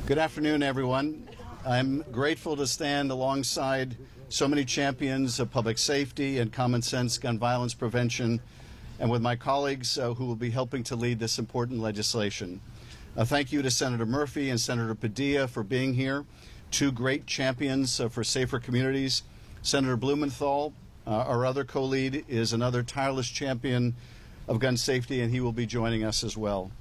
Good afternoon, everyone. I'm grateful to stand alongside so many champions of public safety and common sense gun violence prevention, and with my colleagues who will be helping to lead this important legislation. Thank you to Senator Murphy and Senator Padilla for being here, two great champions for safer communities. Senator Blumenthal, our other co-lead, is another tireless champion of gun safety, and he will be joining us as well.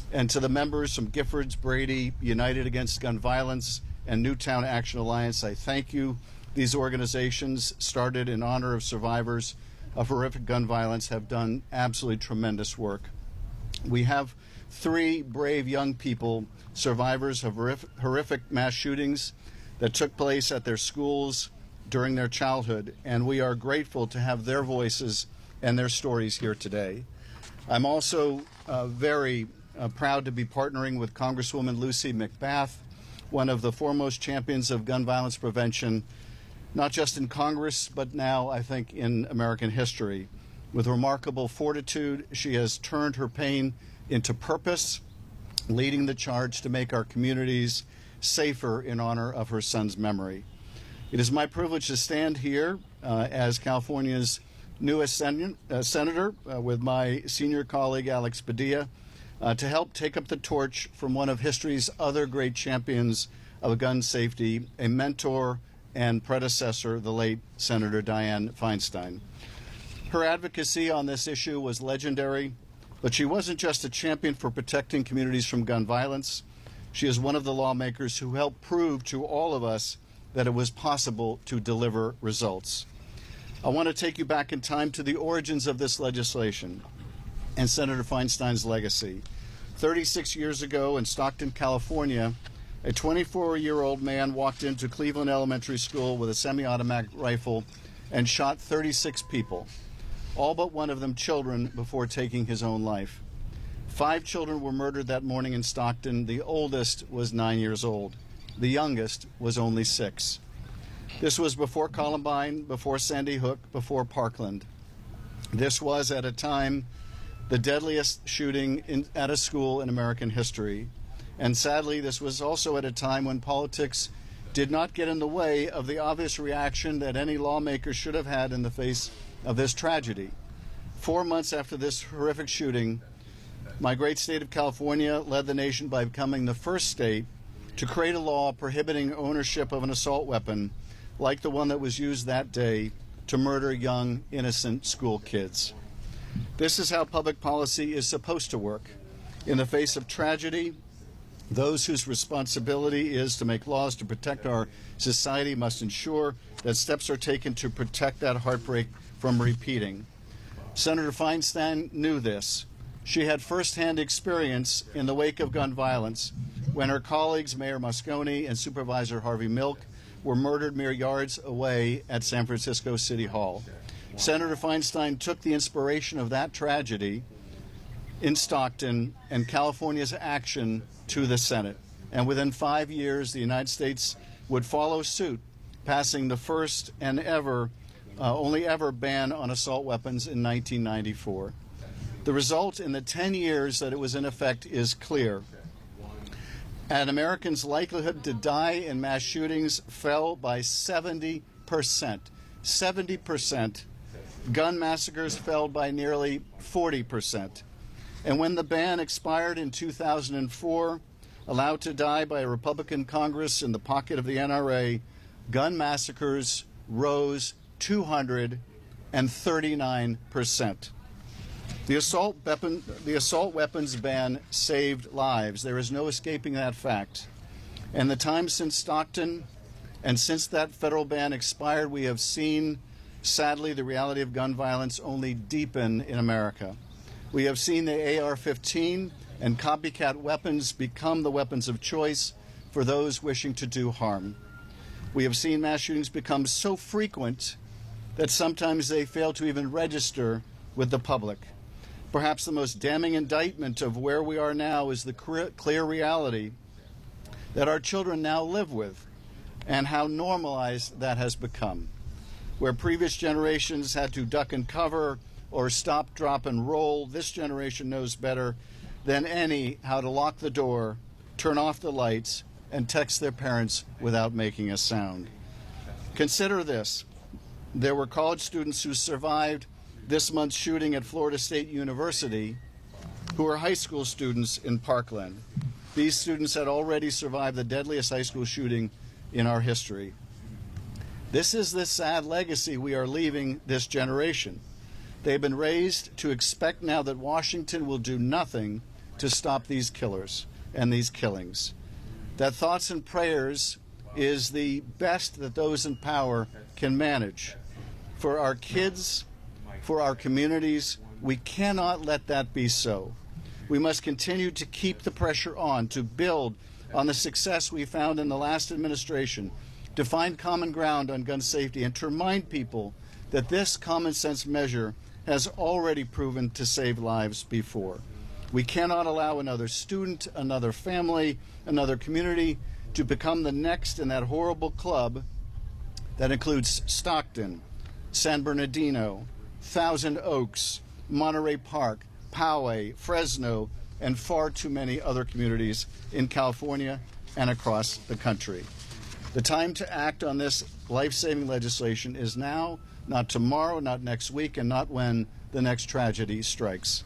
And to the members from Giffords, Brady, United Against Gun Violence, and Newtown Action Alliance, I thank you. These organizations, started in honor of survivors of horrific gun violence, have done absolutely tremendous work. We have three brave young people, survivors of horrific mass shootings that took place at their schools during their childhood, and we are grateful to have their voices and their stories here today. I'm also very proud to be partnering with Congresswoman Lucy McBath, one of the foremost champions of gun violence prevention, not just in Congress, but now, I think, in American history. With remarkable fortitude, she has turned her pain into purpose, leading the charge to make our communities safer in honor of her son's memory. It is my privilege to stand here as California's newest senator with my senior colleague, Alex Padilla, to help take up the torch from one of history's other great champions of gun safety, a mentor and predecessor, the late Senator Dianne Feinstein. Her advocacy on this issue was legendary, but she wasn't just a champion for protecting communities from gun violence. She is one of the lawmakers who helped prove to all of us that it was possible to deliver results. I want to take you back in time to the origins of this legislation and Senator Feinstein's legacy. 36 years ago in Stockton, California, a 24-year-old man walked into Cleveland Elementary School with a semi-automatic rifle and shot 36 people, all but one of them children, before taking his own life. 5 children were murdered that morning in Stockton. The oldest was 9 years old. The youngest was only 6. This was before Columbine, before Sandy Hook, before Parkland. This was, at a time, the deadliest shooting at a school in American history. And sadly, this was also at a time when politics did not get in the way of the obvious reaction that any lawmaker should have had in the face of this tragedy. 4 months after this horrific shooting, my great state of California led the nation by becoming the first state to create a law prohibiting ownership of an assault weapon like the one that was used that day to murder young, innocent school kids. This is how public policy is supposed to work. In the face of tragedy, those whose responsibility is to make laws to protect our society must ensure that steps are taken to protect that heartbreak from repeating. Senator Feinstein knew this. She had firsthand experience in the wake of gun violence when her colleagues, Mayor Moscone and Supervisor Harvey Milk, were murdered mere yards away at San Francisco City Hall. Senator Feinstein took the inspiration of that tragedy in Stockton and California's action to the Senate. And within 5 years, the United States would follow suit, passing the first and only ever ban on assault weapons in 1994. The result in the 10 years that it was in effect is clear. An American's likelihood to die in mass shootings fell by 70%. 70%. Gun massacres fell by nearly 40%. And when the ban expired in 2004, allowed to die by a Republican Congress in the pocket of the NRA, gun massacres rose 239%. The assault weapons ban saved lives. There is no escaping that fact. And the time since Stockton and since that federal ban expired, we have seen, sadly, the reality of gun violence only deepen in America. We have seen the AR-15 and copycat weapons become the weapons of choice for those wishing to do harm. We have seen mass shootings become so frequent that sometimes they fail to even register with the public. Perhaps the most damning indictment of where we are now is the clear reality that our children now live with, and how normalized that has become. Where previous generations had to duck and cover or stop, drop, and roll, this generation knows better than any how to lock the door, turn off the lights, and text their parents without making a sound. Consider this. There were college students who survived this month's shooting at Florida State University who were high school students in Parkland. These students had already survived the deadliest high school shooting in our history. This is the sad legacy we are leaving this generation. They've been raised to expect now that Washington will do nothing to stop these killers and these killings. That thoughts and prayers is the best that those in power can manage. For our kids, for our communities, we cannot let that be so. We must continue to keep the pressure on, to build on the success we found in the last administration, to find common ground on gun safety, and to remind people that this common sense measure has already proven to save lives before. We cannot allow another student, another family, another community to become the next in that horrible club that includes Stockton, San Bernardino, Thousand Oaks, Monterey Park, Poway, Fresno, and far too many other communities in California and across the country. The time to act on this life-saving legislation is now, not tomorrow, not next week, and not when the next tragedy strikes.